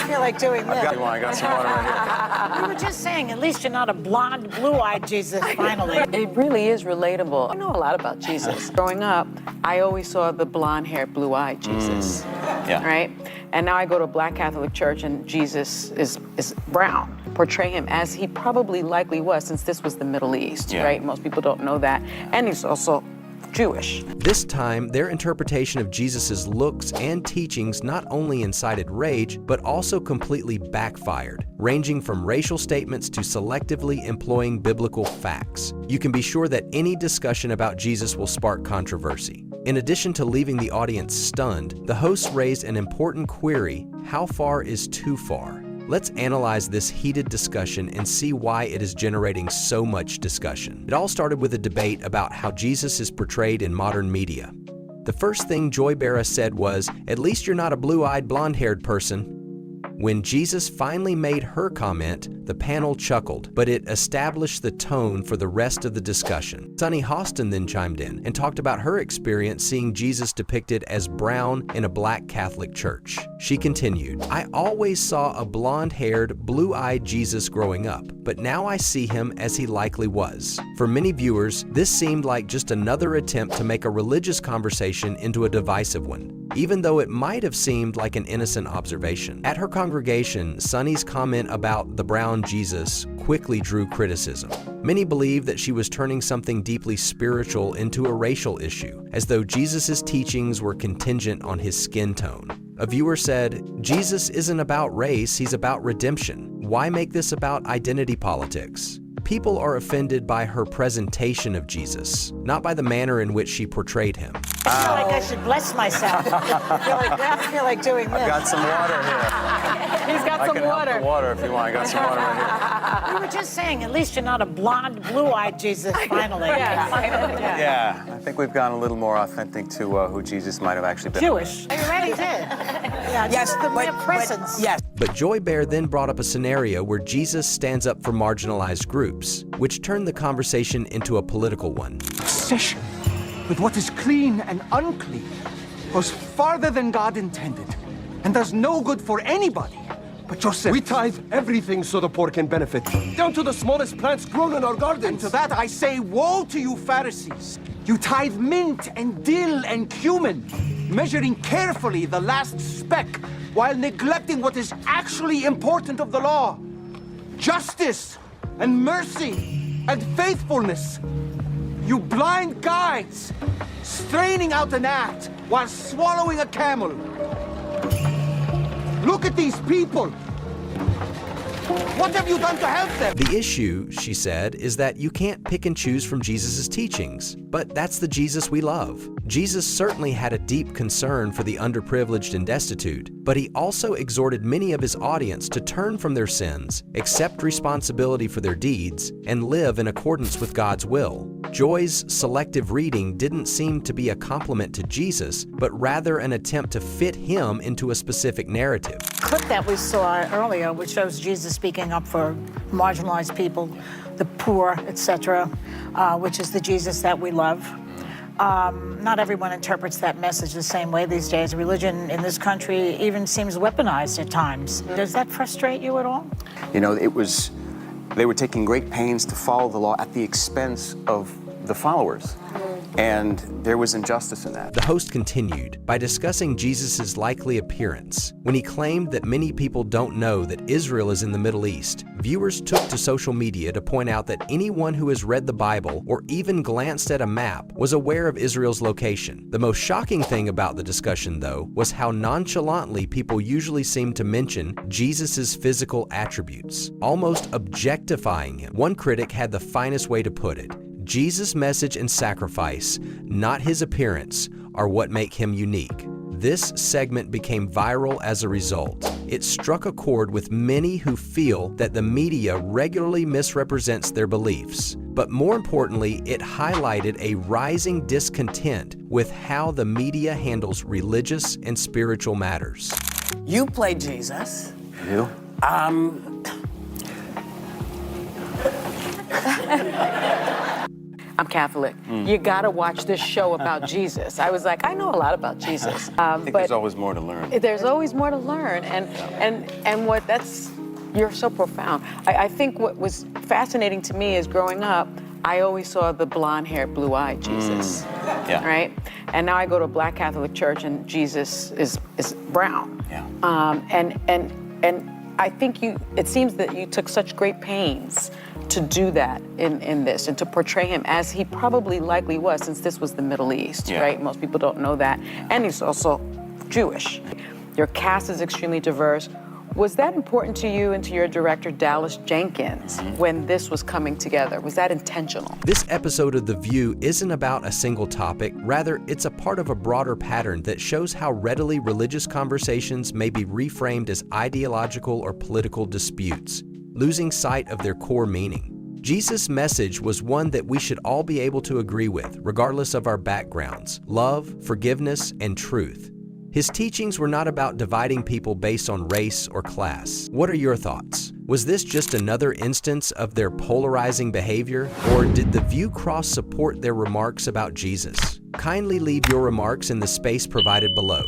feel like doing this. I got some water right here. We were just saying, at least you're not a blonde, blue-eyed Jesus, finally. It really is relatable. I know a lot about Jesus. Growing up, I always saw the blonde-haired, blue-eyed Jesus, right? And now I go to a Black Catholic church and Jesus is brown. Portray him as he probably likely was, since this was the Middle East, right? Most people don't know that. And he's also Jewish. This time, their interpretation of Jesus' looks and teachings not only incited rage, but also completely backfired, ranging from racial statements to selectively employing biblical facts. You can be sure that any discussion about Jesus will spark controversy. In addition to leaving the audience stunned, the hosts raised an important query: how far is too far? Let's analyze this heated discussion and see why it is generating so much discussion. It all started with a debate about how Jesus is portrayed in modern media. The first thing Joy Barra said was, "At least you're not a blue-eyed, blonde-haired person." When Jesus finally made her comment, the panel chuckled, but it established the tone for the rest of the discussion. Sunny Hostin then chimed in and talked about her experience seeing Jesus depicted as brown in a Black Catholic church. She continued, "I always saw a blonde-haired, blue-eyed Jesus growing up, but now I see him as he likely was. For many viewers, this seemed like just another attempt to make a religious conversation into a divisive one, even though it might have seemed like an innocent observation." At her congregation, Sunny's comment about the brown Jesus quickly drew criticism. Many believed that she was turning something deeply spiritual into a racial issue, as though Jesus' teachings were contingent on his skin tone. A viewer said, "Jesus isn't about race, he's about redemption. Why make this about identity politics?" People are offended by her presentation of Jesus, not by the manner in which she portrayed him. I feel like I should bless myself. I feel like doing this. I got some water here. He's got I some can water. help the water if you want. I got some water right here. We were just saying, at least you're not a blonde, blue-eyed Jesus, finally. Yeah, I think we've gone a little more authentic to who Jesus might have actually been. Jewish. You already did. Yeah, Yes, the mere but presence. yes. But Joy Bear then brought up a scenario where Jesus stands up for marginalized groups, which turned the conversation into a political one. Obsession with what is clean and unclean goes farther than God intended and does no good for anybody but yourself. We tithe everything so the poor can benefit, down to the smallest plants grown in our gardens. And to that I say, woe to you Pharisees! You tithe mint and dill and cumin, measuring carefully the last speck while neglecting what is actually important of the law: justice and mercy and faithfulness. You blind guides, straining out an gnat while swallowing a camel. Look at these people. What have you done to help them? The issue, she said, is that you can't pick and choose from Jesus' teachings, but that's the Jesus we love. Jesus certainly had a deep concern for the underprivileged and destitute, but he also exhorted many of his audience to turn from their sins, accept responsibility for their deeds, and live in accordance with God's will. Joy's selective reading didn't seem to be a compliment to Jesus, but rather an attempt to fit him into a specific narrative. Clip that we saw earlier, which shows Jesus speaking up for marginalized people, the poor, etc., which is the Jesus that we love. Not everyone interprets that message the same way these days. Religion in this country even seems weaponized at times. Does that frustrate you at all? You know, they were taking great pains to follow the law at the expense of the followers. And there was injustice in that. The host continued by discussing Jesus' likely appearance. When he claimed that many people don't know that Israel is in the Middle East, viewers took to social media to point out that anyone who has read the Bible or even glanced at a map was aware of Israel's location. The most shocking thing about the discussion, though, was how nonchalantly people usually seem to mention Jesus' physical attributes, almost objectifying him. One critic had the finest way to put it: Jesus' message and sacrifice, not his appearance, are what make him unique. This segment became viral as a result. It struck a chord with many who feel that the media regularly misrepresents their beliefs. But more importantly, it highlighted a rising discontent with how the media handles religious and spiritual matters. You play Jesus. You? I'm Catholic. You gotta watch this show about Jesus. I was like, I know a lot about Jesus. I think there's always more to learn. There's always more to learn, and what that's, you're so profound. I think what was fascinating to me is growing up, I always saw the blonde-haired, blue-eyed Jesus, right? And now I go to a Black Catholic church, and Jesus is brown. Yeah. And I think it seems that you took such great pains to do that in this and to portray him as he probably likely was, since this was the Middle East, right? Most people don't know that. And he's also Jewish. Your cast is extremely diverse. Was that important to you and to your director, Dallas Jenkins, when this was coming together? Was that intentional? This episode of The View isn't about a single topic. Rather, it's a part of a broader pattern that shows how readily religious conversations may be reframed as ideological or political disputes, losing sight of their core meaning. Jesus' message was one that we should all be able to agree with, regardless of our backgrounds: love, forgiveness, and truth. His teachings were not about dividing people based on race or class. What are your thoughts? Was this just another instance of their polarizing behavior, or did The View Cross support their remarks about Jesus? Kindly leave your remarks in the space provided below.